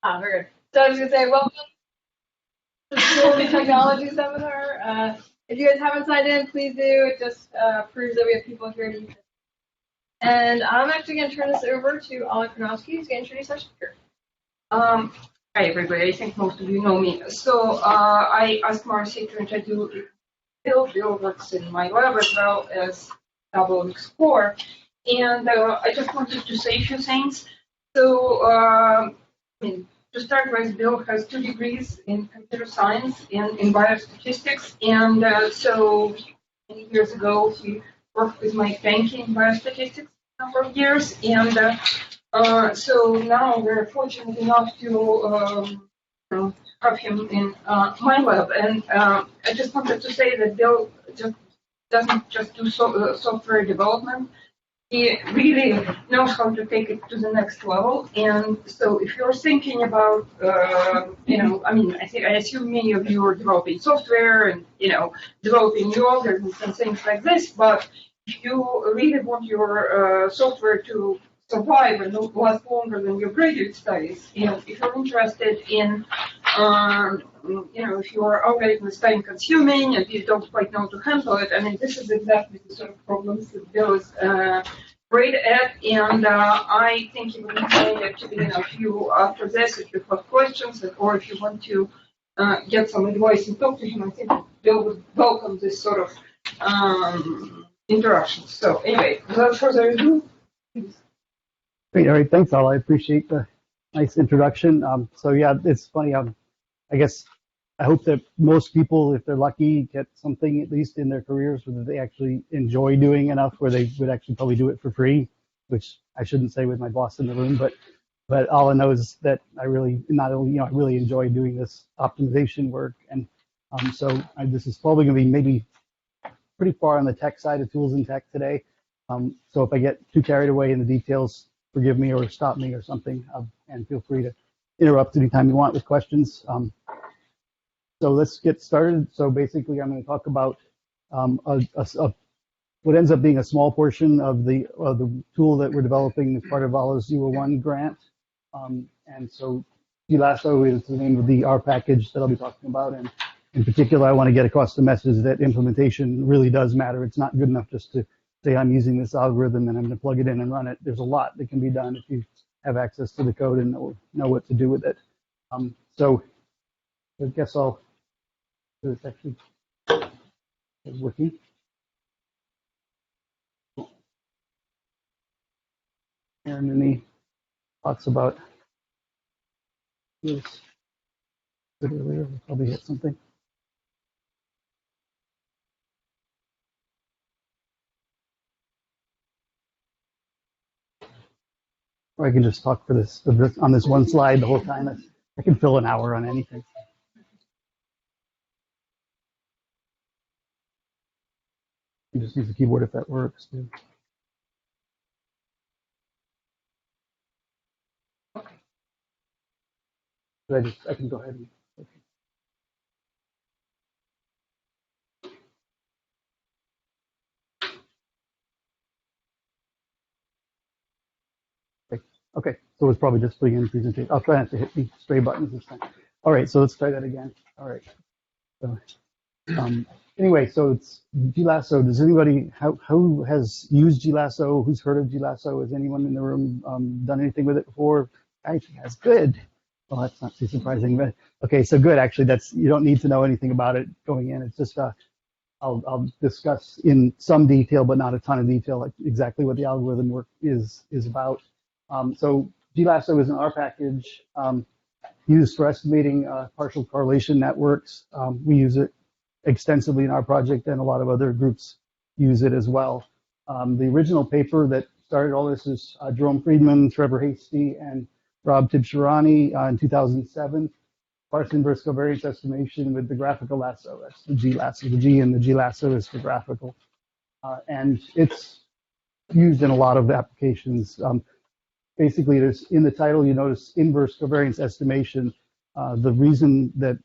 Very good. So I was going to say, welcome to the School of Technology seminar. If you guys haven't signed in, please do. It just proves that we have people here to use it. And I'm actually going to turn this over to Ollie Karnowski, who's going to introduce our speaker. Hi, everybody. I think most of you know me. So I asked Marcy to introduce Bill. Bill works in my lab as well as Bottlenecks core. And I just wanted to say a few things. So, to start with, Bill has 2 degrees in computer science and in biostatistics. And so many years ago, he worked with Mike Banky in biostatistics a number of years. And so now we're fortunate enough to have him in my lab. And I just wanted to say that Bill doesn't just do software development. He really knows how to take it to the next level. And so if you're thinking about, I assume many of you are developing software and, developing new algorithms and things like this. But if you really want your software to survive and last longer than your graduate studies, if you're interested in, if your algorithm is time consuming and you don't quite know how to handle it, this is exactly the sort of problems that Bill is great at. And I think he will be playing actually a few after this if you have questions or if you want to get some advice and talk to him. I think Bill would welcome this sort of interaction. So anyway, without further ado, please. Great. All right. Thanks, Al. I appreciate the nice introduction. So yeah, it's funny. I guess I hope that most people, if they're lucky, get something at least in their careers that they actually enjoy doing enough where they would actually probably do it for free, which I shouldn't say with my boss in the room, but all I know is that I really I really enjoy doing this optimization work. And this is probably going to be maybe pretty far on the tech side of tools and tech today. So if I get too carried away in the details, forgive me or stop me or something, and feel free to interrupt anytime you want with questions. So let's get started. So basically, I'm going to talk about what ends up being a small portion of the tool that we're developing as part of Allah's 01 grant. And so Glasso is the name of the R package that I'll be talking about. And in particular, I want to get across the message that implementation really does matter. It's not good enough just to say I'm using this algorithm and I'm going to plug it in and run it. There's a lot that can be done if you have access to the code and know what to do with it. So I guess I'll do this actually is working. And then he talks about this earlier. We'll probably hit something. Or I can just talk on this one slide the whole time. I can fill an hour on anything. You just use the keyboard if that works too. Okay. I can go ahead and. Okay, so it's probably just putting in presentation. I'll try not to hit the stray buttons this time. All right, so let's try that again. All right. So, anyway, so it's Glasso. Does anybody who has used Glasso? Who's heard of Glasso? Has anyone in the room done anything with it before? Actually, that's good. Well, that's not too surprising, but okay. So good. Actually, you don't need to know anything about it going in. It's just I'll discuss in some detail, but not a ton of detail, like exactly what the algorithm work is about. So Glasso is an R package used for estimating partial correlation networks. We use it extensively in our project, and a lot of other groups use it as well. The original paper that started all this is Jerome Friedman, Trevor Hasty, and Rob Tibshirani in 2007. Sparse inverse covariance estimation with the graphical lasso. That's the Glasso. The G in the Glasso is for graphical. And it's used in a lot of applications. Basically, there's in the title, you notice inverse covariance estimation. The reason that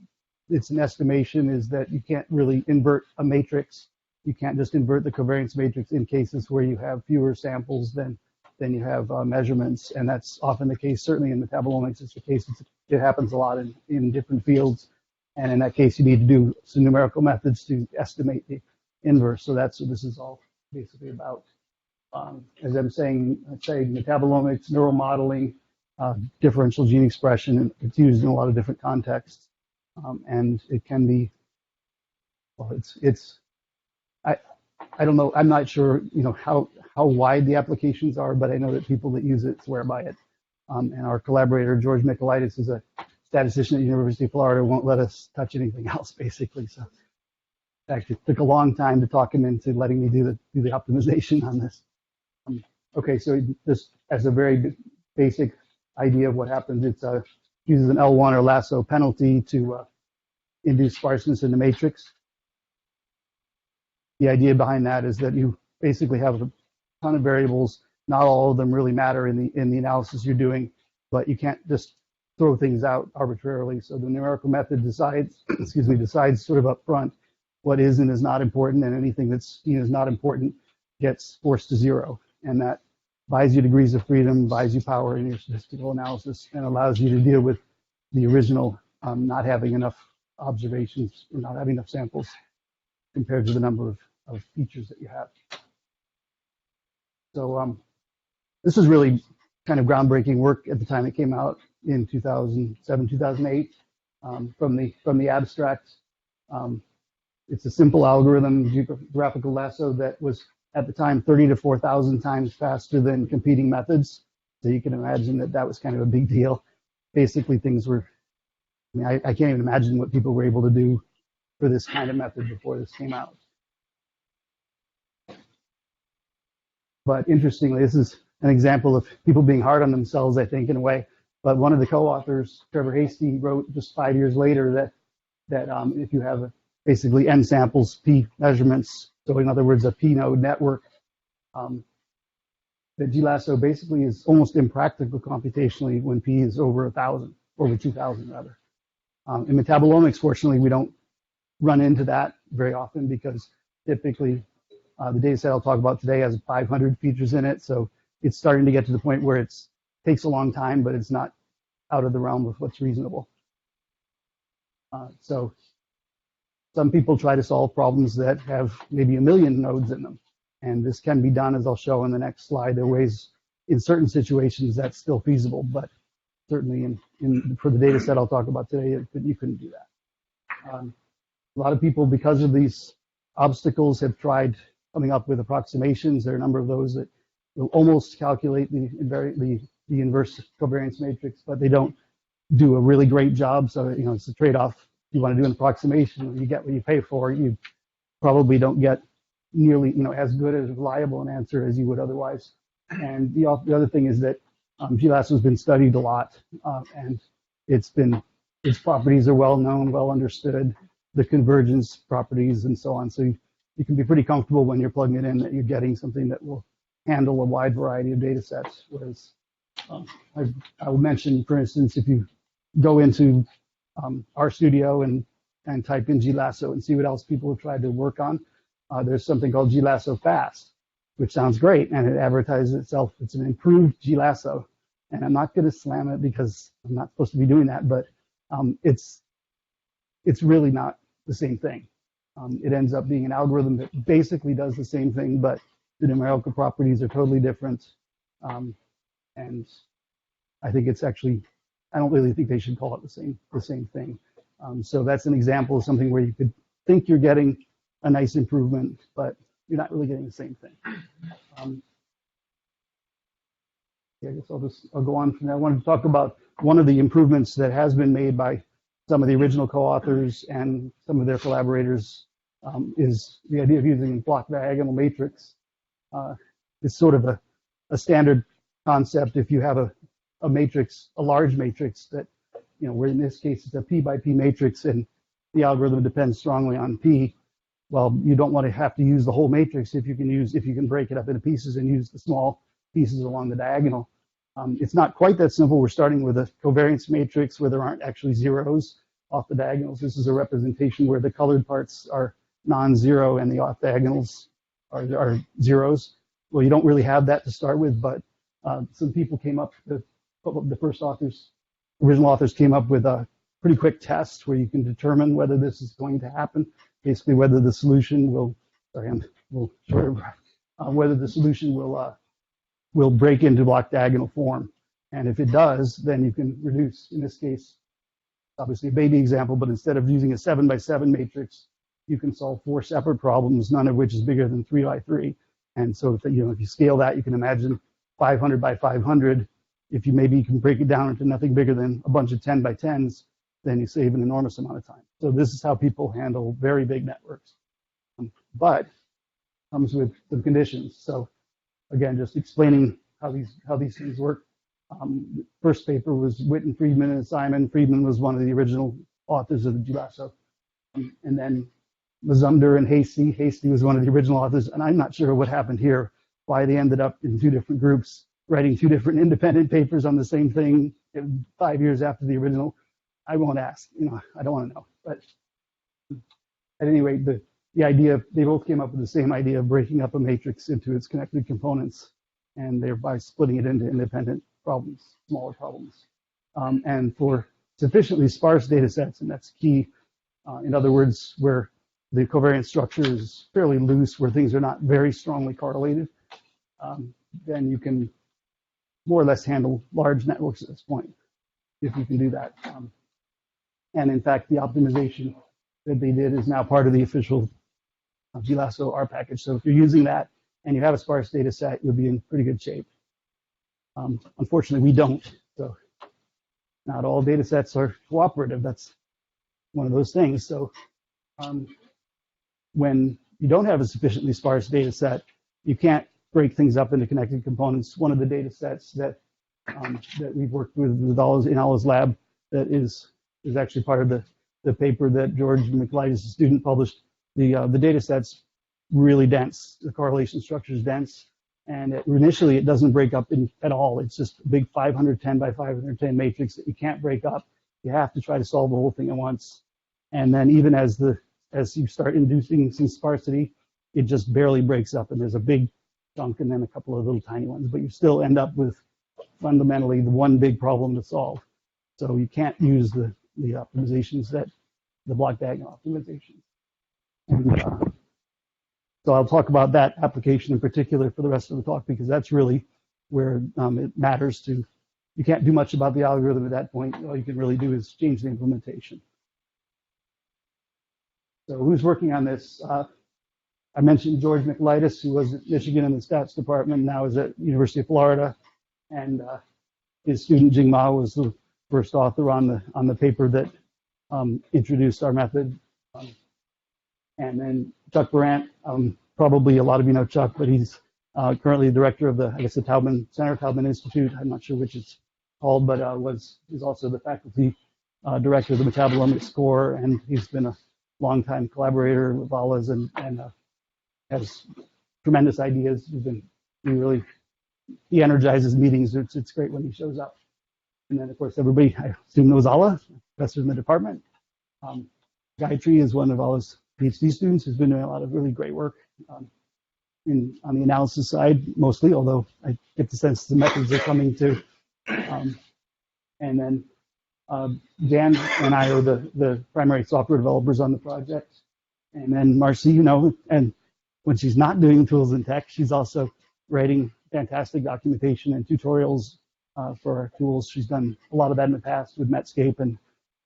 it's an estimation is that you can't really invert a matrix. You can't just invert the covariance matrix in cases where you have fewer samples than then you have measurements, and that's often the case. Certainly in metabolomics, it's the case. It happens a lot in different fields, and in that case, you need to do some numerical methods to estimate the inverse. So that's what this is all basically about. As I'm saying, I'd say metabolomics, neuromodeling, differential gene expression. It's used in a lot of different contexts, and it can be. Well, I don't know. I'm not sure, how wide the applications are, but I know that people that use it swear by it. And our collaborator George Michaelides is a statistician at the University of Florida. Won't let us touch anything else, basically. So, in fact, it took a long time to talk him into letting me do the optimization on this. Okay, so just as a very basic idea of what happens, it uses an L1 or Lasso penalty to induce sparseness in the matrix. The idea behind that is that you basically have a ton of variables. Not all of them really matter in the analysis you're doing, but you can't just throw things out arbitrarily. So the numerical method decides, decides sort of up front what is and is not important, and anything that's seen as not important gets forced to zero. And that buys you degrees of freedom, buys you power in your statistical analysis, and allows you to deal with the original not having enough observations or not having enough samples compared to the number of features that you have. So this is really kind of groundbreaking work at the time it came out in 2007, 2008 from the abstract. It's a simple algorithm, geographical lasso, that was at the time 30 to 4,000 times faster than competing methods. So you can imagine that was kind of a big deal. Basically, things were, I can't even imagine what people were able to do for this kind of method before this came out. But interestingly, this is an example of people being hard on themselves, I think, in a way. But one of the co-authors, Trevor Hasty, wrote just 5 years later that if you have basically n samples, p measurements, so in other words, a p-node network, that GLASSO basically is almost impractical computationally when p is over 1,000, over 2,000 rather. In metabolomics, fortunately, we don't run into that very often because typically the data set I'll talk about today has 500 features in it, so it's starting to get to the point where it takes a long time, but it's not out of the realm of what's reasonable. So some people try to solve problems that have maybe 1 million nodes in them, and this can be done, as I'll show in the next slide. There are ways in certain situations that's still feasible, but certainly for the data set I'll talk about today, you couldn't do that. A lot of people, because of these obstacles, have tried coming up with approximations. There are a number of those that will almost calculate the inverse covariance matrix, but they don't do a really great job. So it's a trade-off. If you want to do an approximation, you get what you pay for. You probably don't get nearly as good as reliable an answer as you would otherwise. And the other thing is that GLASSO has been studied a lot, and its properties are well known, well understood, the convergence properties and so on. So you can be pretty comfortable when you're plugging it in that you're getting something that will handle a wide variety of data sets. Whereas I will mention, for instance, if you go into RStudio and type in GLASSO and see what else people have tried to work on, there's something called GLASSO Fast, which sounds great, and it advertises itself. It's an improved GLASSO, and I'm not going to slam it because I'm not supposed to be doing that, but it's really not the same thing. It ends up being an algorithm that basically does the same thing, but the numerical properties are totally different. And I think it's actually, I don't really think they should call it the same thing. So that's an example of something where you could think you're getting a nice improvement, but you're not really getting the same thing. I guess I'll go on from there. I wanted to talk about one of the improvements that has been made by some of the original co-authors and some of their collaborators is the idea of using block diagonal matrix. It's sort of a standard concept if you have a matrix, a large matrix that, where in this case it's a p by p matrix and the algorithm depends strongly on p. Well, you don't want to have to use the whole matrix if you can break it up into pieces and use the small pieces along the diagonal. It's not quite that simple. We're starting with a covariance matrix where there aren't actually zeros off the diagonals. This is a representation where the colored parts are non-zero and the off diagonals are zeros. Well, you don't really have that to start with, but some people came up, the original authors came up with a pretty quick test where you can determine whether this is going to happen, basically whether the solution will, whether the solution will break into block diagonal form. And if it does, then you can reduce, in this case, obviously a baby example, but instead of using a 7 by 7 matrix, you can solve 4 separate problems, none of which is bigger than 3 by 3. And so if you scale that, you can imagine 500 by 500. If you can break it down into nothing bigger than a bunch of 10 by 10s, then you save an enormous amount of time. So this is how people handle very big networks. But comes with some conditions. So again, just explaining how these things work. First paper was Witten, Friedman, and Simon. Friedman was one of the original authors of the Glasso. And then Mazumder and Hasty. Hasty was one of the original authors, and I'm not sure what happened here, why they ended up in 2 different groups, writing 2 different independent papers on the same thing 5 years after the original. I won't ask, I don't want to know. But at any rate, the idea, they both came up with the same idea of breaking up a matrix into its connected components, and thereby splitting it into independent problems, smaller problems. And for sufficiently sparse data sets, and that's key, in other words, where the covariance structure is fairly loose, where things are not very strongly correlated, then you can more or less handle large networks at this point, if you can do that. And in fact, the optimization that they did is now part of the official Glasso R package. So if you're using that and you have a sparse data set, you'll be in pretty good shape. Unfortunately, we don't. So not all data sets are cooperative. That's one of those things. So when you don't have a sufficiently sparse data set, you can't break things up into connected components. One of the data sets that we've worked with in Allah's lab that is actually part of the paper that George Michaelides' student published. The data set's really dense. The correlation structure is dense, and initially it doesn't break up at all. It's just a big 510 by 510 matrix that you can't break up. You have to try to solve the whole thing at once. And then even as you start inducing some sparsity, it just barely breaks up, and there's a big chunk and then a couple of little tiny ones, but you still end up with fundamentally the one big problem to solve. So you can't use the optimizations the block diagonal optimizations. And, so I'll talk about that application in particular for the rest of the talk, because that's really where it matters to. You can't do much about the algorithm at that point. All you can really do is change the implementation. So who's working on this? I mentioned George Michaelides, who was at Michigan in the stats department, now is at University of Florida, and his student Jing Ma was the first author on the paper that introduced our method. And then Chuck Brandt, probably a lot of you know Chuck, but he's currently the director of the Taubman Center, Taubman Institute. I'm not sure which it's called, but is also the faculty director of the metabolomics core, and he's been a longtime collaborator with Allah's and has tremendous ideas. He energizes meetings. It's great when he shows up. And then, of course, everybody, I assume, knows Allah, professor in the department. Gayatri is one of Allah's PhD students who's been doing a lot of really great work on the analysis side, mostly, although I get the sense the methods are coming too. And then Dan and I are the primary software developers on the project. And then Marcy, and when she's not doing tools and tech, she's also writing fantastic documentation and tutorials for our tools. She's done a lot of that in the past with Netscape and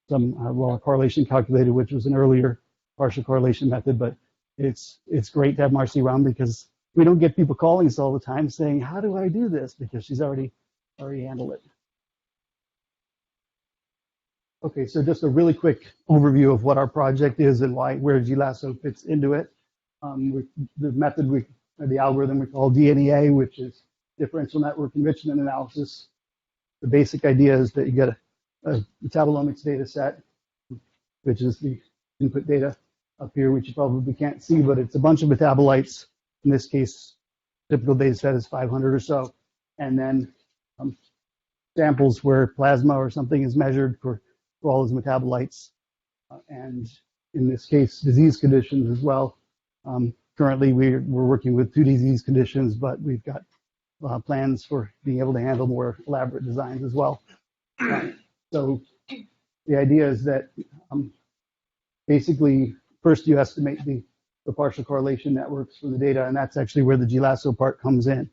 some correlation calculator, which was an earlier partial correlation method. But it's great to have Marcy around, because we don't get people calling us all the time saying, how do I do this? Because she's already handled it. Okay, so just a really quick overview of what our project is and where Glasso fits into it. The method, the algorithm we call DNEA, which is differential network enrichment analysis. The basic idea is that you get a metabolomics data set, which is the input data up here, which you probably can't see, but it's a bunch of metabolites. In this case, typical data set is 500 or so. And then samples where plasma or something is measured for all those metabolites. And in this case, disease conditions as well. Currently, we're working with 2 disease conditions, but we've got plans for being able to handle more elaborate designs as well. So the idea is that basically first you estimate the partial correlation networks for the data, and that's actually where the Glasso part comes in.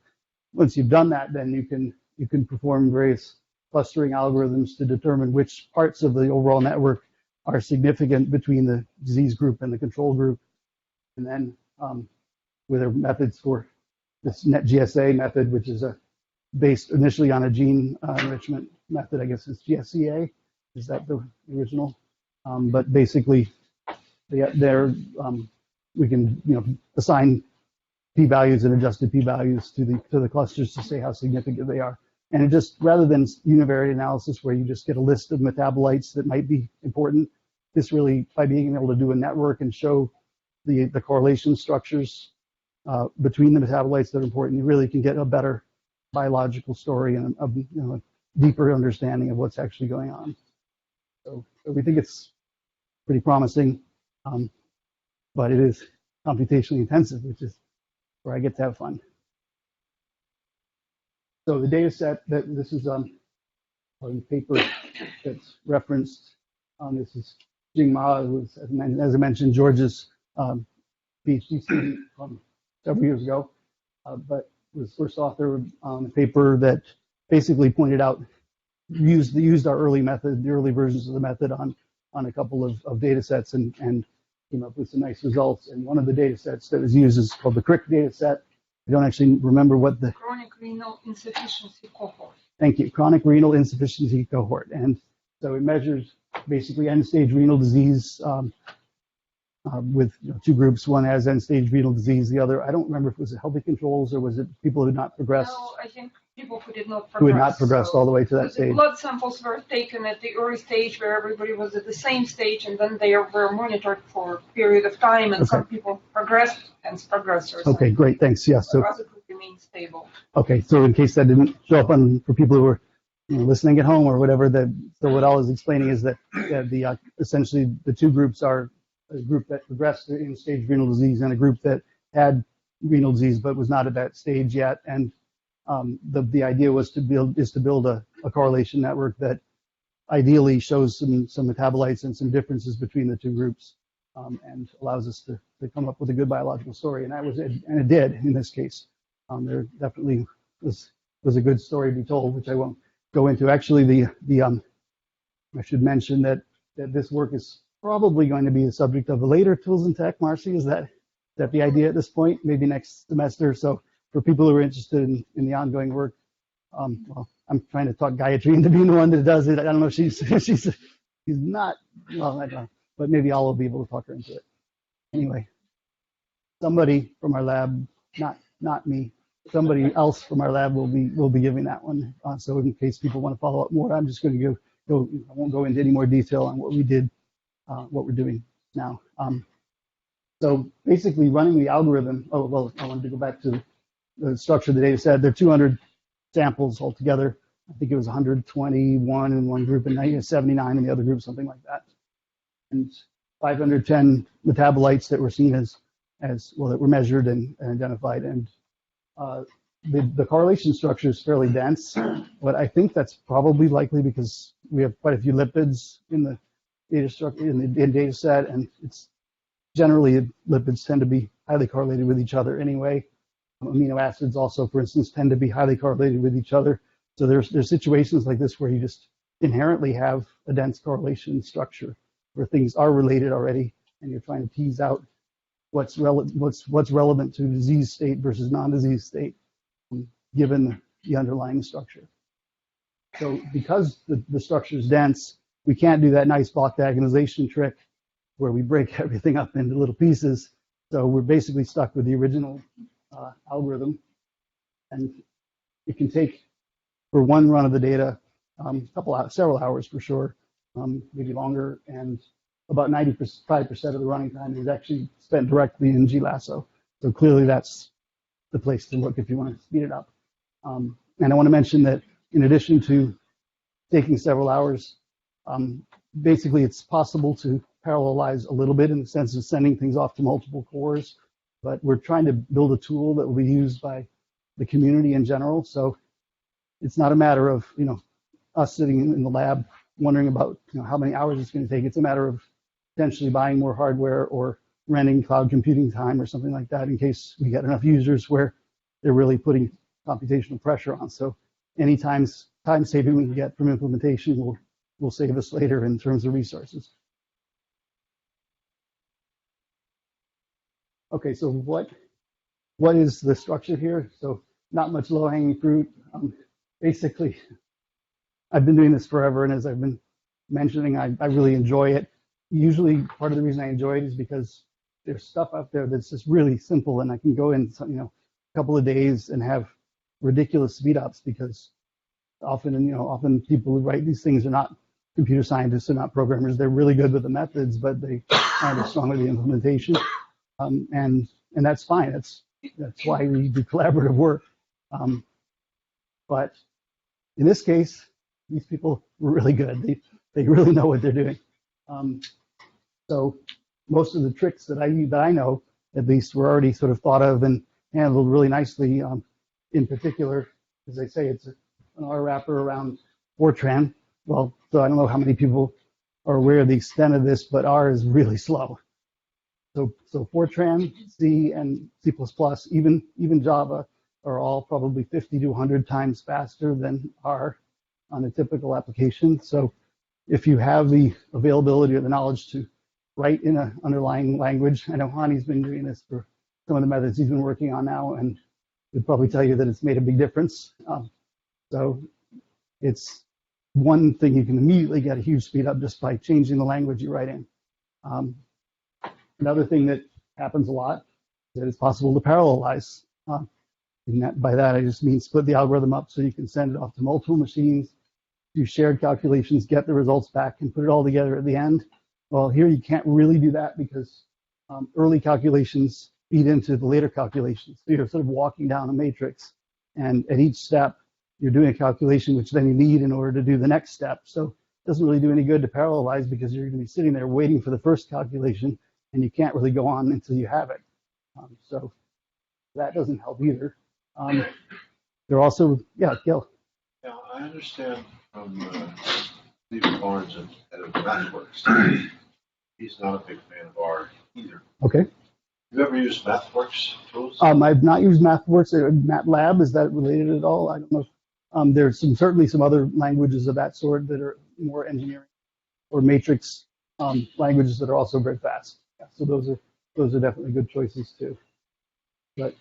Once you've done that, then you can perform various clustering algorithms to determine which parts of the overall network are significant between the disease group and the control group. And then with our methods for this NetGSA method, which is based initially on a gene enrichment method, I guess it's GSEA. Is that the original? But basically, we can assign p-values and adjusted p-values to the clusters to say how significant they are. And it just, rather than univariate analysis where you just get a list of metabolites that might be important, this really, by being able to do a network and show the correlation structures between the metabolites that are important, you really can get a better biological story and a deeper understanding of what's actually going on. So we think it's pretty promising, but it is computationally intensive, which is where I get to have fun. So the data set that this is the paper that's referenced. This is Jing Ma, who was, as I mentioned, George's PhD student from several years ago, but was first author on a paper that basically pointed out, used our early method, the early versions of the method on a couple of data sets and came up with some nice results. And one of the data sets that was used is called the CRIC Data Set. I don't actually remember what the... Chronic renal insufficiency cohort. Thank you. Chronic renal insufficiency cohort. And so it measures basically end-stage renal disease with two groups. One has end-stage renal disease. The other, I don't remember if it was healthy controls or was it people who had not progressed? No, I think people who did not progress. Who had not progressed all the way to that stage. Blood samples were taken at the early stage where everybody was at the same stage, and then they were monitored for a period of time, and some people progressed, hence progressors. Okay, great, thanks. Yeah, so other group remained stable. Okay, so in case that didn't show up for people who were listening at home or whatever, so what I was explaining is that essentially the two groups are a group that progressed in stage renal disease and a group that had renal disease but was not at that stage yet. And the idea was to build a correlation network that ideally shows some metabolites and some differences between the two groups, and allows us to come up with a good biological story. And that was it, and it did in this case. There definitely was a good story to be told, which I won't go into. Actually, I should mention that this work is probably going to be the subject of a later Tools and Tech. Marcy, is that the idea at this point? Maybe next semester. So for people who are interested in the ongoing work, well, I'm trying to talk Gayatri into being the one that does it. I don't know if she's not, well, I don't know, but maybe I'll be able to talk her into it. Anyway, somebody from our lab, not me, somebody else from our lab will be giving that one. So in case people want to follow up more, I'm just going to go. I won't go into any more detail on what we did, what we're doing now. So basically, running the algorithm. Oh well, I wanted to go back to the structure of the data set. There are 200 samples altogether. I think it was 121 in one group and 79 in the other group, something like that. And 510 metabolites that were seen as well, that were measured and identified. And the correlation structure is fairly dense, but I think that's probably likely because we have quite a few lipids in the data structure in the data set, and it's generally lipids tend to be highly correlated with each other anyway. Amino acids also, for instance, tend to be highly correlated with each other. So there's situations like this where you just inherently have a dense correlation structure where things are related already, and you're trying to tease out what's relevant to disease state versus non-disease state, given the underlying structure. So because the structure is dense, we can't do that nice block diagonalization trick where we break everything up into little pieces. So we're basically stuck with the original algorithm, and it can take, for one run of the data, several hours for sure, maybe longer, and about 95% of the running time is actually spent directly in Glasso. So clearly that's the place to look if you want to speed it up. And I want to mention that in addition to taking several hours, basically it's possible to parallelize a little bit in the sense of sending things off to multiple cores, but we're trying to build a tool that will be used by the community in general. So it's not a matter of, us sitting in the lab wondering about, how many hours it's going to take. It's a matter of potentially buying more hardware or renting cloud computing time or something like that in case we get enough users where they're really putting computational pressure on. So any time saving we can get from implementation will save us later in terms of resources. Okay, so what is the structure here? So not much low-hanging fruit. Basically, I've been doing this forever, and as I've been mentioning, I really enjoy it. Usually, part of the reason I enjoy it is because there's stuff out there that's just really simple, and I can go in, a couple of days and have ridiculous speed ups because often people who write these things are not computer scientists, they're not programmers. They're really good with the methods, but they aren't as strong with the implementation. And that's fine. That's why we do collaborative work. But in this case, these people were really good. They really know what they're doing. So most of the tricks that I know, at least, were already sort of thought of and handled really nicely. In particular, as I say, it's an R wrapper around Fortran. Well, so I don't know how many people are aware of the extent of this, but R is really slow. So Fortran, C, and C++, even Java are all probably 50 to 100 times faster than R on a typical application. So if you have the availability or the knowledge to write in an underlying language, I know Hani's been doing this for some of the methods he's been working on now, and he'll probably tell you that it's made a big difference. So it's one thing you can immediately get a huge speed up just by changing the language you write in. Another thing that happens a lot is that it's possible to parallelize. By that, I just mean split the algorithm up so you can send it off to multiple machines, do shared calculations, get the results back, and put it all together at the end. Well, here you can't really do that because early calculations feed into the later calculations. So you're sort of walking down a matrix, and at each step, you're doing a calculation which then you need in order to do the next step. So it doesn't really do any good to parallelize because you're going to be sitting there waiting for the first calculation, and you can't really go on until you have it. So that doesn't help either. They're also, Gil. Yeah, I understand from Stephen Barnes at MathWorks. He's not a big fan of R either. Okay. Have you ever used MathWorks tools? I've not used MathWorks or MATLAB. Is that related at all? I don't know. There's certainly some other languages of that sort that are more engineering or matrix languages that are also very fast. Yeah, so those are definitely good choices too. But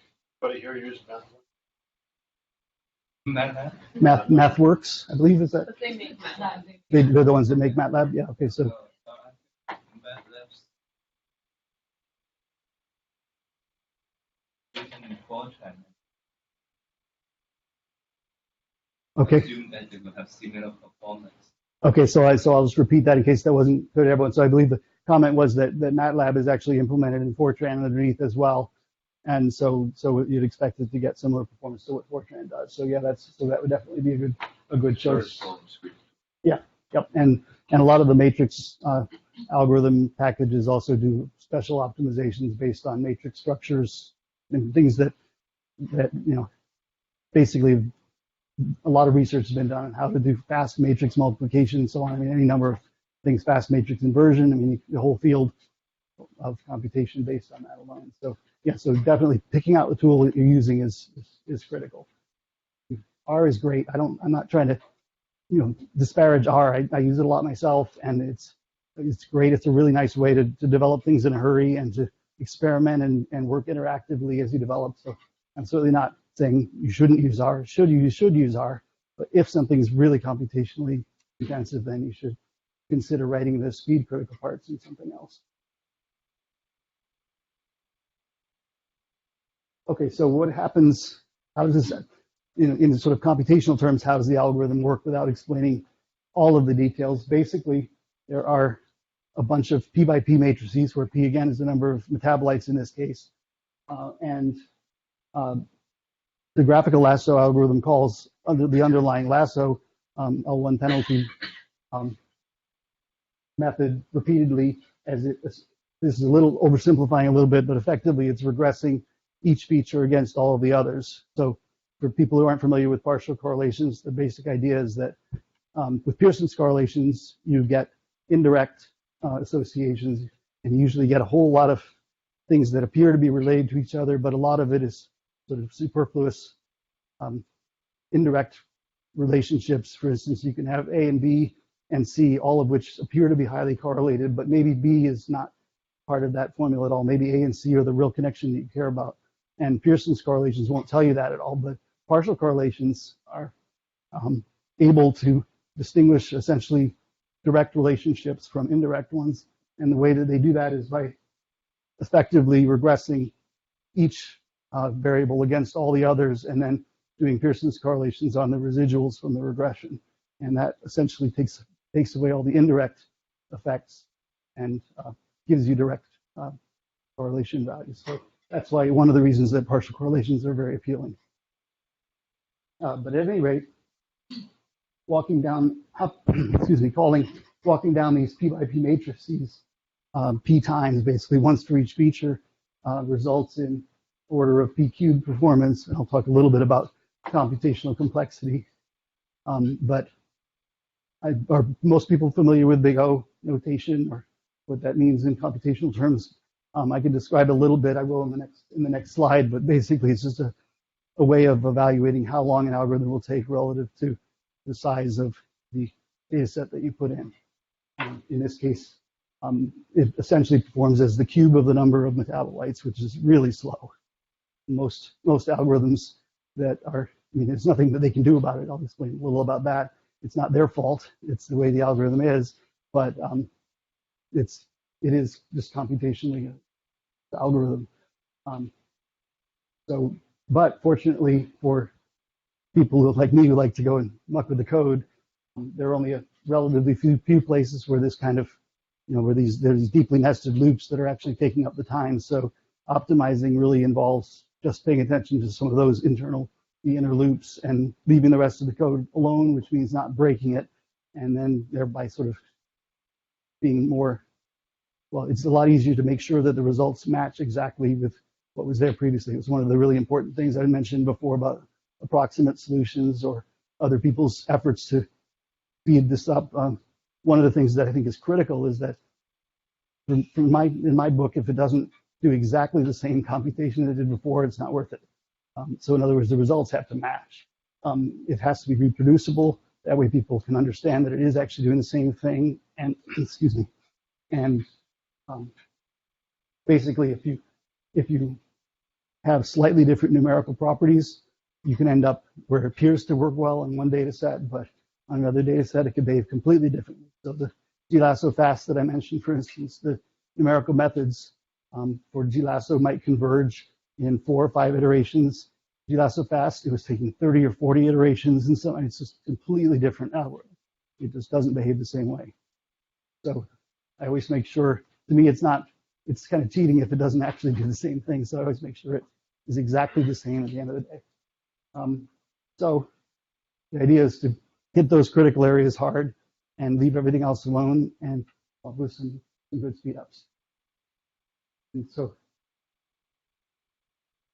here use MathWorks? MathWorks, I believe, is that? But they make MATLAB. They're the ones that make MATLAB. Yeah. Okay. So. Okay. That they will have similar performance. Okay, so I'll just repeat that in case that wasn't clear to everyone. So I believe the comment was that MATLAB is actually implemented in Fortran underneath as well, and so you'd expect it to get similar performance to what Fortran does. So yeah, that would definitely be a good choice. Yeah, yep, and a lot of the matrix algorithm packages also do special optimizations based on matrix structures and things that basically. A lot of research has been done on how to do fast matrix multiplication and so on. I mean, any number of things, fast matrix inversion. I mean, the whole field of computation based on that alone. So yeah, so definitely picking out the tool that you're using is critical. R is great. I'm not trying to, disparage R. I use it a lot myself, and it's great. It's a really nice way to develop things in a hurry and to experiment and work interactively as you develop. So I'm certainly not saying you shouldn't use R. You should use R, but if something's really computationally intensive, then you should consider writing the speed critical parts in something else. Okay, so what happens? How does this, in sort of computational terms, how does the algorithm work without explaining all of the details? Basically, there are a bunch of P by P matrices, where P again is the number of metabolites in this case, and the graphical lasso algorithm calls under the underlying lasso L1 penalty method repeatedly as this is a little oversimplifying a little bit, but effectively it's regressing each feature against all of the others. So for people who aren't familiar with partial correlations, the basic idea is that with Pearson's correlations, you get indirect associations, and you usually get a whole lot of things that appear to be related to each other, but a lot of it is sort of superfluous indirect relationships. For instance, you can have A and B and C, all of which appear to be highly correlated, but maybe B is not part of that formula at all. Maybe A and C are the real connection that you care about. And Pearson's correlations won't tell you that at all, but partial correlations are able to distinguish essentially direct relationships from indirect ones. And the way that they do that is by effectively regressing each variable against all the others and then doing Pearson's correlations on the residuals from the regression. And that essentially takes away all the indirect effects and gives you direct correlation values. So that's why one of the reasons that partial correlations are very appealing. But at any rate, walking down these P by P matrices, P times basically once for each feature, results in order of P cubed performance. And I'll talk a little bit about computational complexity. But are most people familiar with big O notation or what that means in computational terms? I can describe a little bit. I will in the next slide, but basically it's just a way of evaluating how long an algorithm will take relative to the size of the data set that you put in. In this case, it essentially performs as the cube of the number of metabolites, which is really slow. Most algorithms that are, there's nothing that they can do about it. I'll explain a little about that. It's not their fault. It's the way the algorithm is, but it is just computationally an algorithm. But fortunately for people like me who like to go and muck with the code, there are only a relatively few places where this kind of, where there's these deeply nested loops that are actually taking up the time. So optimizing really involves just paying attention to some of those the inner loops and leaving the rest of the code alone, which means not breaking it, and then thereby sort of being more, well, it's a lot easier to make sure that the results match exactly with what was there previously. It was one of the really important things I mentioned before about approximate solutions or other people's efforts to speed this up. One of the things that I think is critical is that in my book, if it doesn't do exactly the same computation that it did before, it's not worth it. So in other words, the results have to match. It has to be reproducible. That way people can understand that it is actually doing the same thing. And excuse me. And basically, if you have slightly different numerical properties, you can end up where it appears to work well on one data set, but on another data set, it could behave completely differently. So the Glasso fast that I mentioned, for instance, the numerical methods for Glasso might converge in 4 or 5 iterations. Glasso fast, it was taking 30 or 40 iterations, and so it's just completely different algorithm. It just doesn't behave the same way. So I always make sure, to me, it's kind of cheating if it doesn't actually do the same thing. So I always make sure it is exactly the same at the end of the day. So the idea is to hit those critical areas hard and leave everything else alone, and with some good speed ups. And so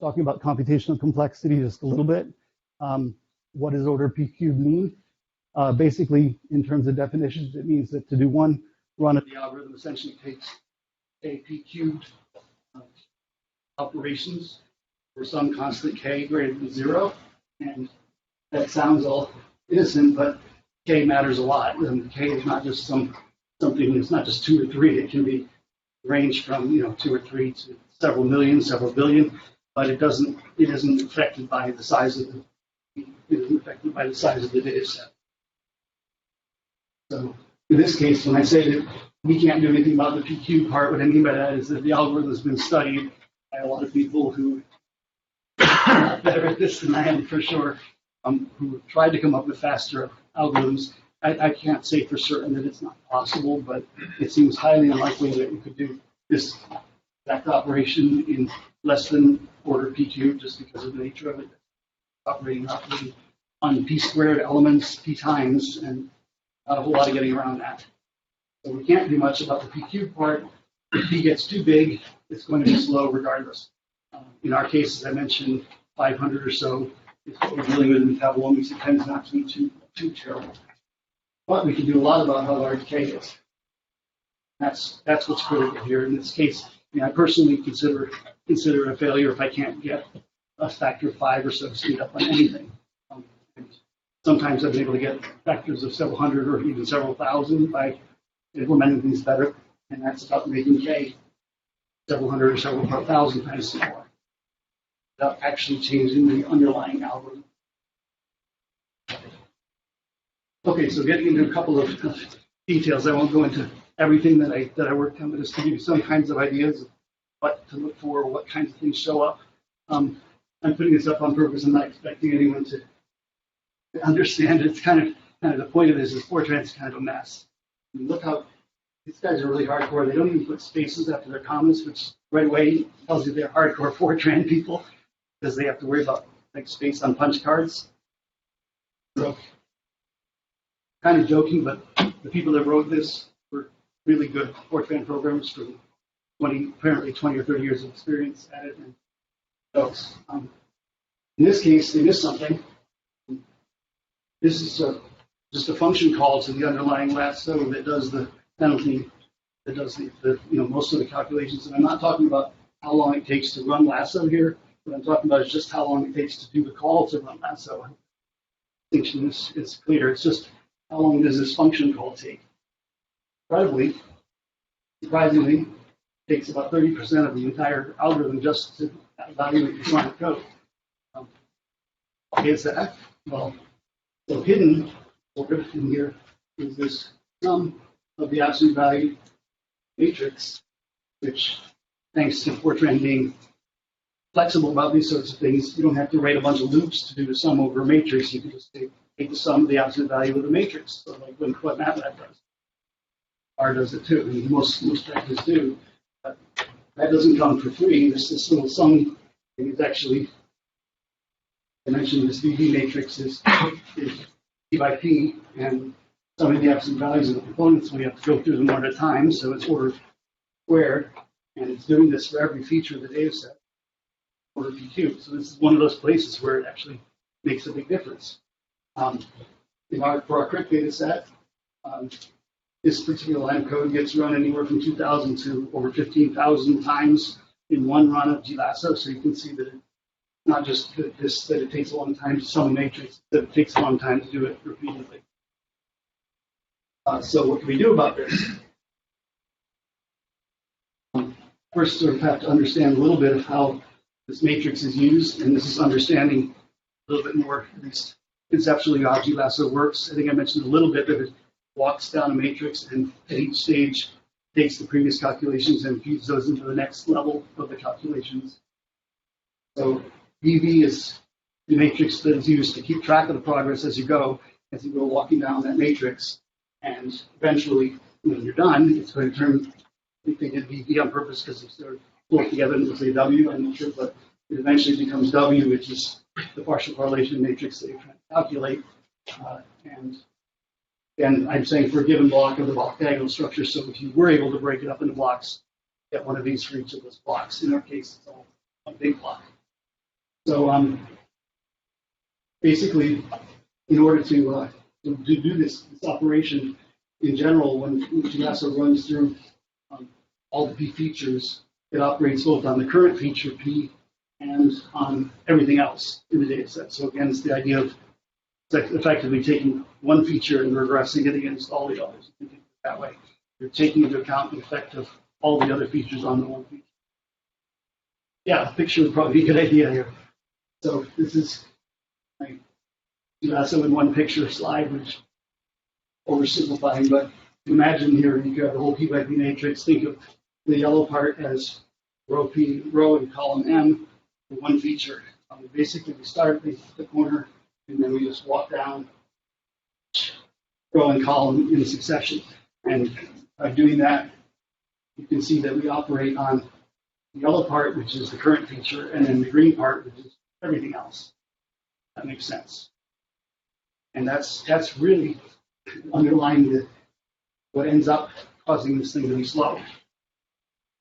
talking about computational complexity just a little bit. What does order P cubed mean? Basically, in terms of definitions, it means that to do one run of the algorithm essentially takes a P cubed operations for some constant K greater than 0. And that sounds all innocent, but K matters a lot. And K is not just something, it's not just 2 or 3. It can be range from 2 or 3 to several million, several billion, but it isn't affected by the size of the data set. So in this case, when I say that we can't do anything about the PQ part, what I mean by that is that the algorithm has been studied by a lot of people who are better at this than I am for sure, who tried to come up with faster algorithms. I can't say for certain that it's not possible, but it seems highly unlikely that you could do this exact operation in less than order P cubed just because of the nature of it. Operating on P squared elements, P times, and not a whole lot of getting around that. So we can't do much about the P cubed part. If P gets too big, it's going to be slow regardless. In our case, as I mentioned, 500 or so is what we're dealing with in tabulomics. It tends not to be too terrible. But we can do a lot about how large K is. That's what's critical here. In this case, I personally consider it a failure if I can't get a factor of 5 or so speed up on anything. Sometimes I've been able to get factors of several hundred or even several thousand by implementing things better, and that's about making K several hundred or several thousand times smaller without actually changing the underlying algorithm. Okay, so getting into a couple of details, I won't go into everything that I worked on, but just to give you some kinds of ideas of what to look for, what kinds of things show up. I'm putting this up on purpose. I'm not expecting anyone to understand it. It's kind of the point of this is Fortran's kind of a mess. I mean, look how these guys are really hardcore. They don't even put spaces after their comments, which right away tells you they're hardcore Fortran people because they have to worry about like space on punch cards. So, kind of joking, but the people that wrote this were really good Fortran programmers for apparently 20 or 30 years of experience at it. And so, in this case, they missed something. This is just a function call to the underlying lasso that does the penalty, that does the most of the calculations. And I'm not talking about how long it takes to run lasso here. What I'm talking about is just how long it takes to do the call to run lasso. The distinction is clear. It's just how long does this function call take? Surprisingly, it takes about 30% of the entire algorithm just to evaluate the line of code. Why is that? Well, so hidden in here is this sum of the absolute value matrix, which, thanks to Fortran being flexible about these sorts of things, you don't have to write a bunch of loops to do the sum over a matrix. You can just take the sum of the absolute value of the matrix. So like what MATLAB does. R does it too, and most vectors do. But that doesn't come for free. This little sum thing is actually, I mentioned this VB matrix is P by P, and some of the absolute values of the components, we have to go through them one at a time, so it's order squared, and it's doing this for every feature of the data set, order PQ. So this is one of those places where it actually makes a big difference. For our CRIC data set, this particular line of code gets run anywhere from 2,000 to over 15,000 times in one run of Glasso, so you can see that not just that it takes a long time to sum a matrix, that it takes a long time to do it repeatedly. So what can we do about this? First, sort of have to understand a little bit of how this matrix is used, and this is understanding a little bit more, at least conceptually, how Glasso works. I think I mentioned a little bit that it walks down a matrix and at each stage takes the previous calculations and feeds those into the next level of the calculations. So VB is the matrix that is used to keep track of the progress as you go walking down that matrix. And eventually, when you're done, it's going to turn, I think they did VB on purpose because they sort of pulled together and it'll say W, I'm not sure, but it eventually becomes W, which is the partial correlation matrix that you're trying to calculate. And I'm saying for a given block of the block diagonal structure, so if you were able to break it up into blocks, get one of these for each of those blocks. In our case, it's all one big block. So basically, in order to do this operation in general, when Glasso runs through all the P features, it operates both on the current feature P and on everything else in the data set. So again, it's the idea of effectively taking one feature and regressing it against all the others. That way, you're taking into account the effect of all the other features on the one feature. Yeah, a picture would probably be a good idea here. So this is my Glasso in one picture slide, which oversimplifying, but imagine here you have the whole P by P matrix. Think of the yellow part as row P, row and column M, for one feature. Basically, we start at the corner, and then we just walk down row and column in succession. And by doing that, you can see that we operate on the yellow part, which is the current feature, and then the green part, which is everything else. That makes sense. And that's really underlying what ends up causing this thing to be slow.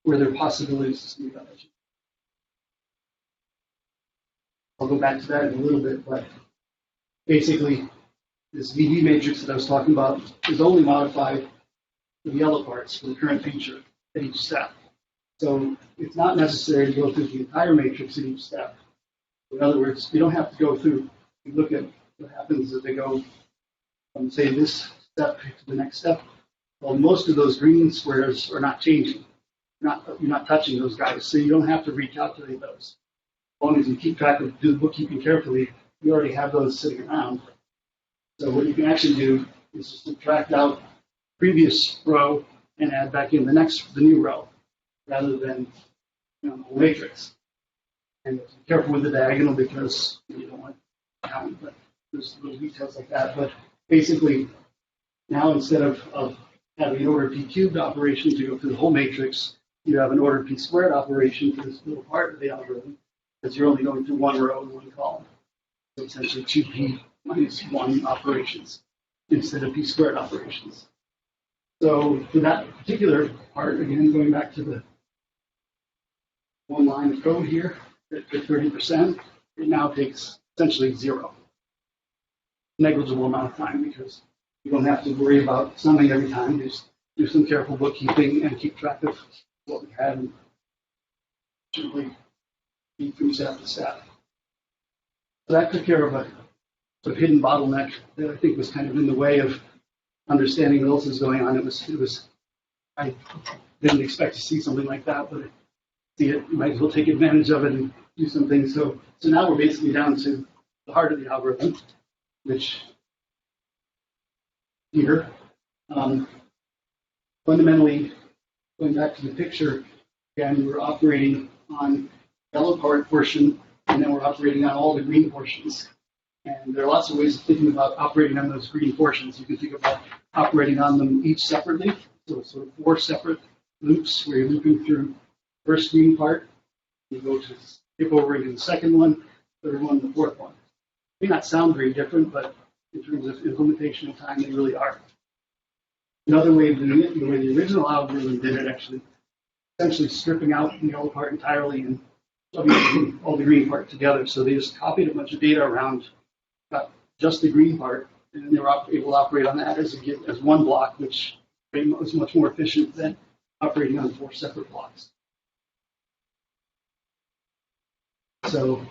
Were there possibilities to speed up? I'll go back to that in a little bit, but basically, this VB matrix that I was talking about is only modified for the yellow parts for the current feature at each step. So it's not necessary to go through the entire matrix at each step. In other words, you don't have to go through and look at what happens as they go from, say, this step to the next step. Well, most of those green squares are not changing. You're not touching those guys, so you don't have to recalculate those. As long as you keep track of do the bookkeeping carefully, you already have those sitting around. So what you can actually do is just subtract out previous row and add back in the new row, rather than the whole matrix. And be careful with the diagonal because you don't want to count, but there's little details like that. But basically, now instead of having an order p cubed operation to go through the whole matrix, you have an order p squared operation for this little part of the algorithm, because you're only going through one row and one column. So essentially 2p minus 1 operations instead of p squared operations. So for that particular part, again, going back to the one line of code here, at 30%, it now takes essentially 0. Negligible amount of time because you don't have to worry about summing every time. Just do some careful bookkeeping and keep track of what we had and simply beat from step to step. So that took care of a sort of hidden bottleneck that I think was kind of in the way of understanding what else is going on. I didn't expect to see something like that, but see it, you might as well take advantage of it and do some things. So now we're basically down to the heart of the algorithm, which here, fundamentally, going back to the picture, again, we're operating on the yellow part portion, and then we're operating on all the green portions. And there are lots of ways of thinking about operating on those green portions. You can think about operating on them each separately, so sort of 4 separate loops where you're looping through the first green part. You go to skip over into the second one, third one, the fourth one. They may not sound very different, but in terms of implementation and time, they really are. Another way of doing it, the way the original algorithm did it, actually, essentially stripping out the yellow part entirely and shoving all the green part together. So they just copied a bunch of data around, got just the green part, and then they were able to operate on that as one block, which was much more efficient than operating on 4 separate blocks. So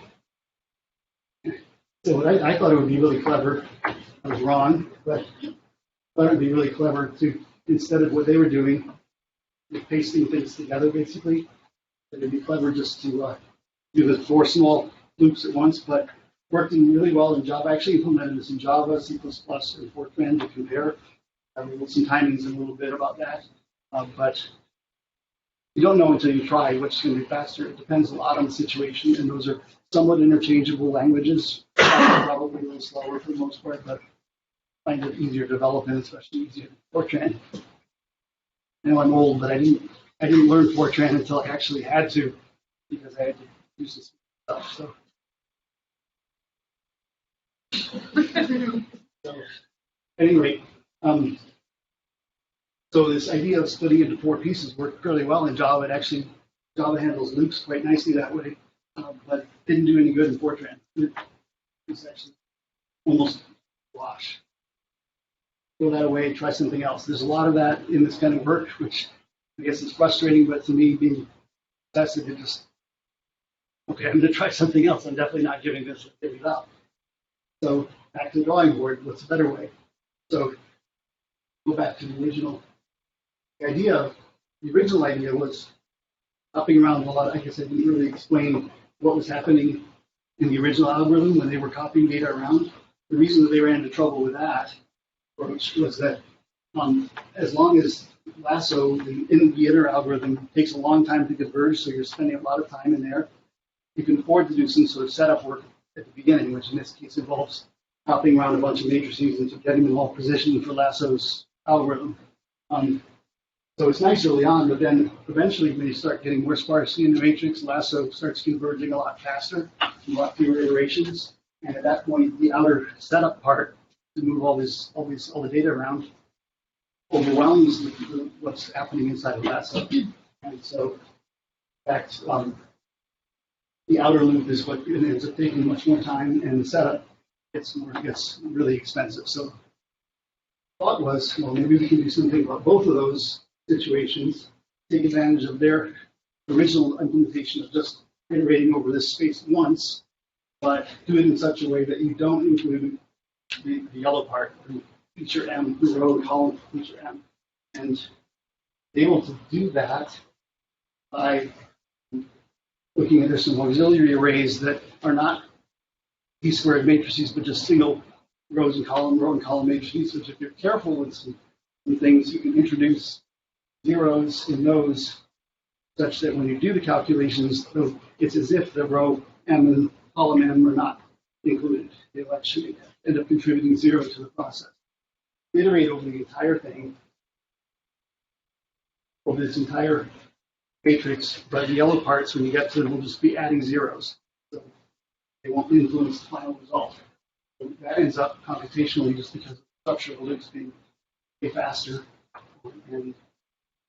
I thought it would be really clever. I was wrong, but I thought it would be really clever to, instead of what they were doing, pasting things together basically, it would be clever just to do the 4 small loops at once, but working really well in Java. I actually implemented this in Java, C++, and Fortran to compare. With some timings in a little bit about that, but you don't know until you try which is going to be faster. It depends a lot on the situation, and those are somewhat interchangeable languages, probably a little slower for the most part, but I find it easier to develop in, especially easier than Fortran. I know I'm old, but I didn't learn Fortran until I actually had to, because I had to do some stuff. So anyway, so this idea of splitting into 4 pieces worked fairly well in Java. Java handles loops quite nicely that way, but didn't do any good in Fortran. It's actually almost a wash. Throw that away, try something else. There's a lot of that in this kind of work, which I guess is frustrating, but to me, being obsessive, it just, okay, I'm going to try something else. I'm definitely not giving this up. So back to the drawing board, what's a better way? So go back to the original. The original idea was hopping around a lot. I guess I didn't really explain what was happening in the original algorithm when they were copying data around. The reason that they ran into trouble with that approach was that as long as Glasso, the inner algorithm, takes a long time to converge, so you're spending a lot of time in there, you can afford to do some sort of setup work at the beginning, which in this case involves hopping around a bunch of matrices and getting them all positioned for Lasso's algorithm. So it's nice early on, but then eventually when you start getting more sparsity in the matrix, Lasso starts converging a lot faster, a lot fewer iterations, and at that point, the outer setup part to move all the data around overwhelms what's happening inside of Lasso. And so, in fact, the outer loop is what ends up taking much more time, and the setup gets really expensive. So thought was, well, maybe we can do something about both of those situations, take advantage of their original implementation of just iterating over this space once, but do it in such a way that you don't include the yellow part, the feature M, the row column feature M, and be able to do that by looking at some auxiliary arrays that are not p-squared matrices, but just single row and column matrices, which if you're careful with some things, you can introduce zeros in those such that when you do the calculations, it's as if the row M and column M are not included. They'll actually end up contributing 0 to the process. Iterate over the entire thing, over this entire matrix, but the yellow parts, when you get to them, will just be adding zeros. So they won't influence the final result. So that ends up computationally just because of the structure of the loops being way faster. And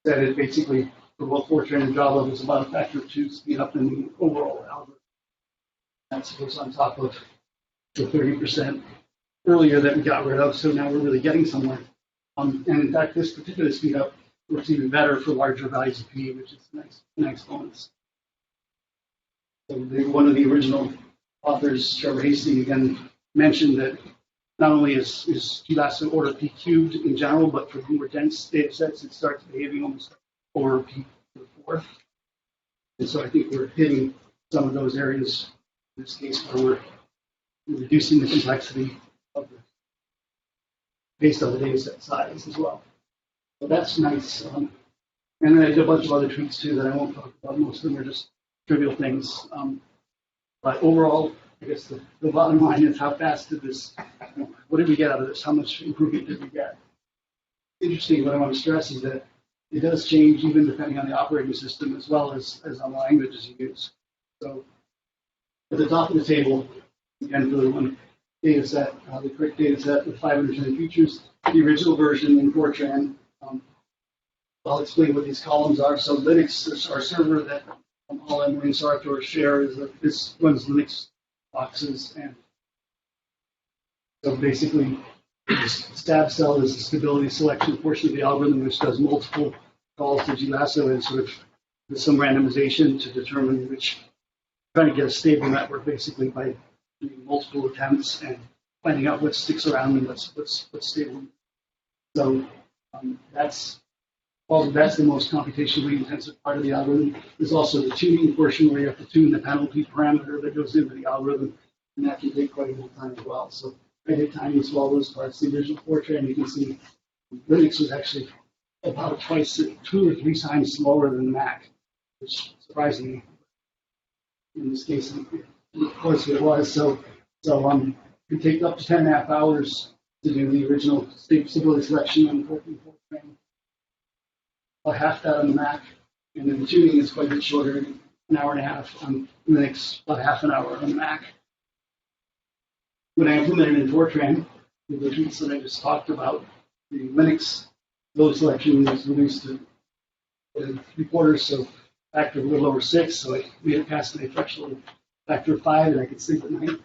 that is basically, for both Fortran and Java, there's about a factor of 2 speed up in the overall algorithm. That's what's on top of the 30% earlier that we got rid of, so now we're really getting somewhere. And in fact, this particular speed up works even better for larger values of P, which is a nice bonus. So one of the original authors, Trevor Hastings, again mentioned that not only is Glasso order P cubed in general, but for more dense data sets, it starts behaving almost like order P to the fourth. And so I think we're hitting some of those areas in this case where we're reducing the complexity of the based on the data set size as well. So that's nice. And then I did a bunch of other tweaks too that I won't talk about. Most of them are just trivial things. But overall, I guess the bottom line is how fast did this, what did we get out of this? How much improvement did we get? Interesting, what I want to stress is that it does change even depending on the operating system as well as on the languages you use. So at the top of the table, again, for the one data set, the CRIC data set with 510 features, the original version in Fortran. I'll explain what these columns are. So Linux is our server that all MRE and Sartor share. This runs Linux boxes, and so basically, stab cell is the stability selection portion of the algorithm, which does multiple calls to Glasso and sort of with some randomization to determine which, trying to get a stable network basically by doing multiple attempts and finding out what sticks around and what's stable. So that's the most computationally intensive part of the algorithm. There's also the tuning portion where you have to tune the penalty parameter that goes into the algorithm, and that can take quite a bit of time as well. So I did time to all those parts. The original Fortran, you can see Linux was actually about 2 or 3 times slower than the Mac, which surprisingly, in this case, of course it was. So it take up to 10.5 hours to do the original stability selection on Fortran. About half that on the Mac, and then the tuning is quite a bit shorter, an hour and a half on Linux, about half an hour on the Mac. When I implemented in Fortran, with the tweaks that I just talked about, the Linux load selection was reduced to 3/4, so factor of a little over 6, so I made it past my threshold factor of 5, and I could sleep at night.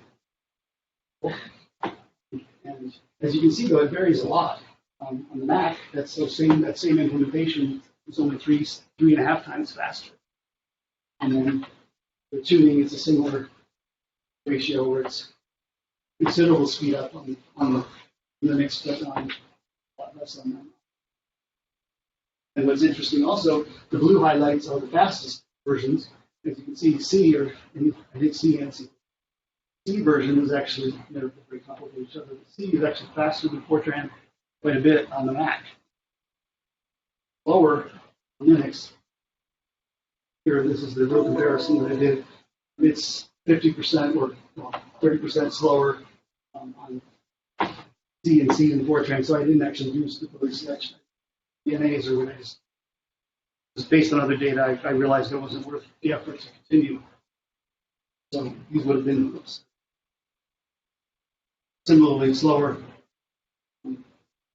And as you can see, though, it varies a lot. On the Mac, that same implementation is only 3.5 times faster. And then the tuning is a similar ratio where it's considerable speed up on the Linux, but a lot less on that. And what's interesting also, the blue highlights are the fastest versions. As you can see, I think C and C version is actually, they're very complicated each other. C is actually faster than Fortran quite a bit on the Mac. Lower on Linux. Here, this is the real comparison that I did. It's 50% or 30% slower on C and C than Fortran, so I didn't actually use stability selection. DNAs or when I just based on other data, I realized it wasn't worth the effort to continue. So these would have been similarly slower,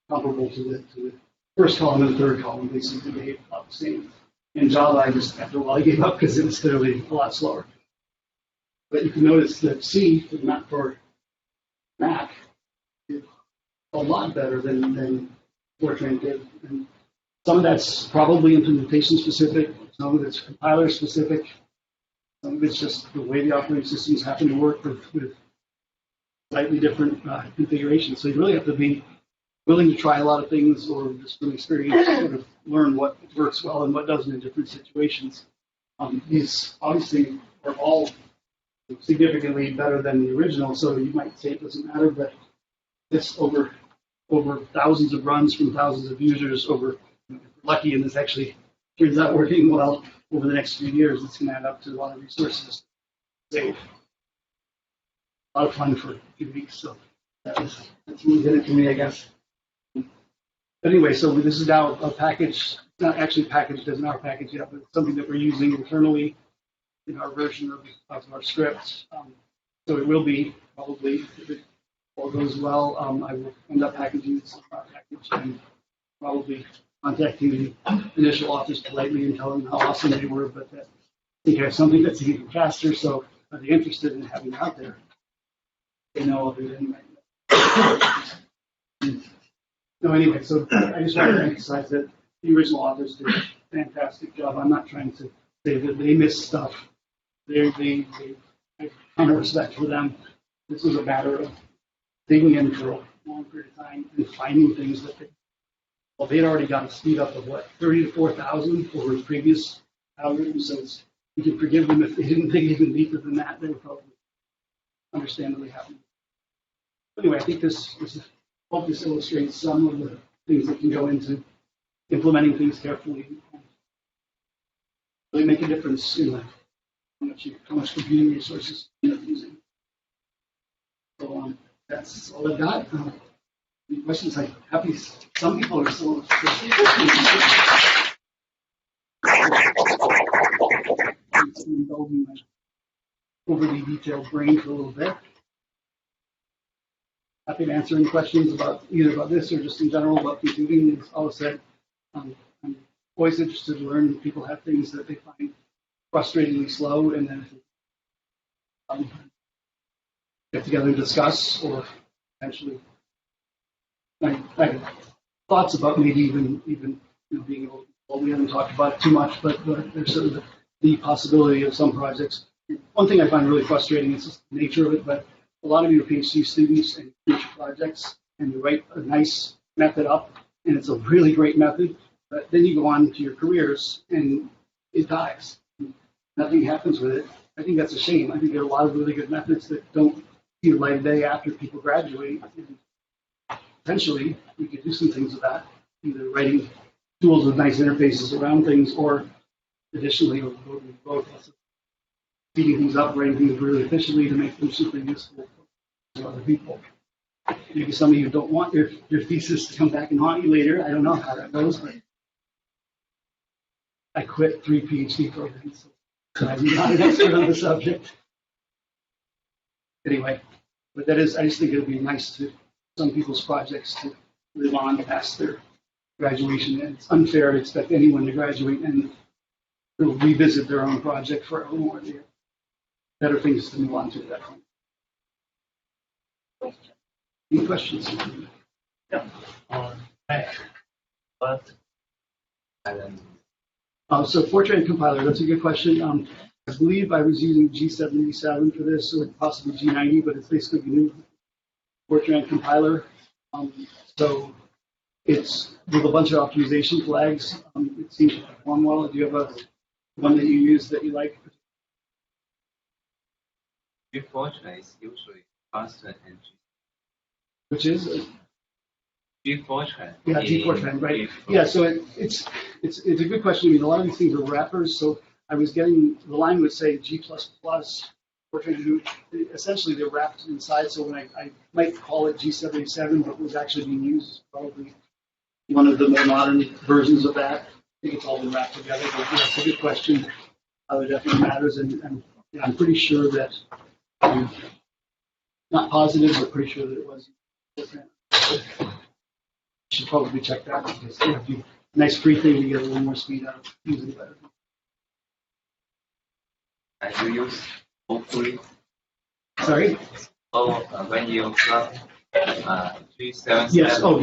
comparable to the first column and the third column, basically behave about the same. In Java, I just after a while I gave up because it was clearly a lot slower. But you can notice that C, not for Mac, is a lot better than Fortran did. And some of that's probably implementation specific, some of it's compiler specific, some of it's just the way the operating systems happen to work with slightly different configurations. So you really have to be willing to try a lot of things, or just from experience sort of learn what works well and what doesn't in different situations. These obviously are all significantly better than the original, so you might say it doesn't matter, but this over thousands of runs from thousands of users over, if we're lucky and this actually turns out working well over the next few years, it's going to add up to a lot of resources saved. A lot of fun for a few weeks, so that's really good it to me, I guess. But anyway, so this is now a package, not actually packaged as an R package yet, but it's something that we're using internally in our version of our script. So it will be probably, if it all goes well, I will end up packaging this R package and probably contacting the initial authors politely and telling them how awesome they were, but that I think I have something that's even faster, so are they interested in having it out there? They know of it anyway. No, anyway, so I just want to emphasize that the original authors did a fantastic job. I'm not trying to say that they missed stuff. They I have a ton of respect for them. This was a matter of digging in for a long period of time and finding things that they'd already got a speed up of what, 30 to 4,000 over previous algorithms. So you can forgive them if they didn't dig even deeper than that. They were probably understandably happy. Anyway, I think this hope this illustrates some of the things that can go into implementing things carefully and really make a difference in how much computing resources you end up using. So that's all I've got. Any questions? I'm happy. Some people are still indulging my overly detailed brain for a little bit. Happy to answer any questions about either about this or just in general about computing. As always said, I'm always interested to learn if people have things that they find frustratingly slow, and then get together and discuss, or eventually I have thoughts about maybe even being able to, well, we haven't talked about it too much, but there's sort of the possibility of some projects. One thing I find really frustrating is just the nature of it, but a lot of you are PhD students and future projects, and you write a nice method up, and it's a really great method, but then you go on to your careers, and it dies. Nothing happens with it. I think that's a shame. I think there are a lot of really good methods that don't see the light of day after people graduate. And potentially, we could do some things with that, either writing tools with nice interfaces around things, or additionally, or both, speeding things up, writing things really efficiently to make them super useful to other people. Maybe some of you don't want your thesis to come back and haunt you later. I don't know how that goes, but I quit 3 PhD programs, so I'm not an expert on the subject. Anyway, but I just think it would be nice to some people's projects to live on past their graduation. And it's unfair to expect anyone to graduate and revisit their own project for a little more. They have better things to move on to at that point. Any questions? Yeah. So Fortran compiler, that's a good question. I believe I was using G77 for this, or possibly G90, but it's basically a new Fortran compiler. So it's with a bunch of optimization flags. It seems to perform well. Do you have a one that you use that you like? G-Fortran is usually faster and Which is? G-Fortran. Yeah, G-Fortran, right. Yeah, so it's a good question. I mean, a lot of these things are wrappers, so I was getting, the line would say G++, Fortran, essentially they're wrapped inside, so when I might call it G77, but was actually being used probably one of the more modern versions of that. I think it's all been wrapped together, but yeah, it's a good question. It definitely matters, and yeah, I'm pretty sure that, not positive, but pretty sure that it was Fortran. Should probably check that because it would be a nice free thing to get a little more speed out of using it better. And you use hopefully Sorry? When you plug 377. Yes. Oh,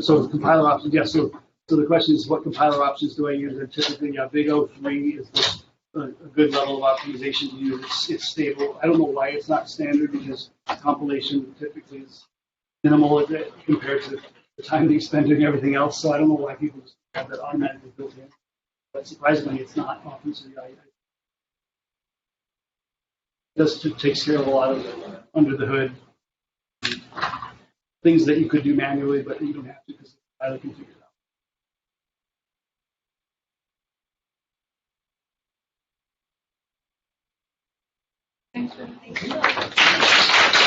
so the compiler options. Yes. So the question is, what compiler options do I use? And typically, Big O3 is a good level of optimization to use. It's stable. I don't know why it's not standard, because compilation typically is minimal compared to the time they spend doing everything else. So I don't know why people just have that automatically built in. But surprisingly, it's not often. So this takes care of a lot of under the hood things that you could do manually, but you don't have to because it's highly configured out. Thanks for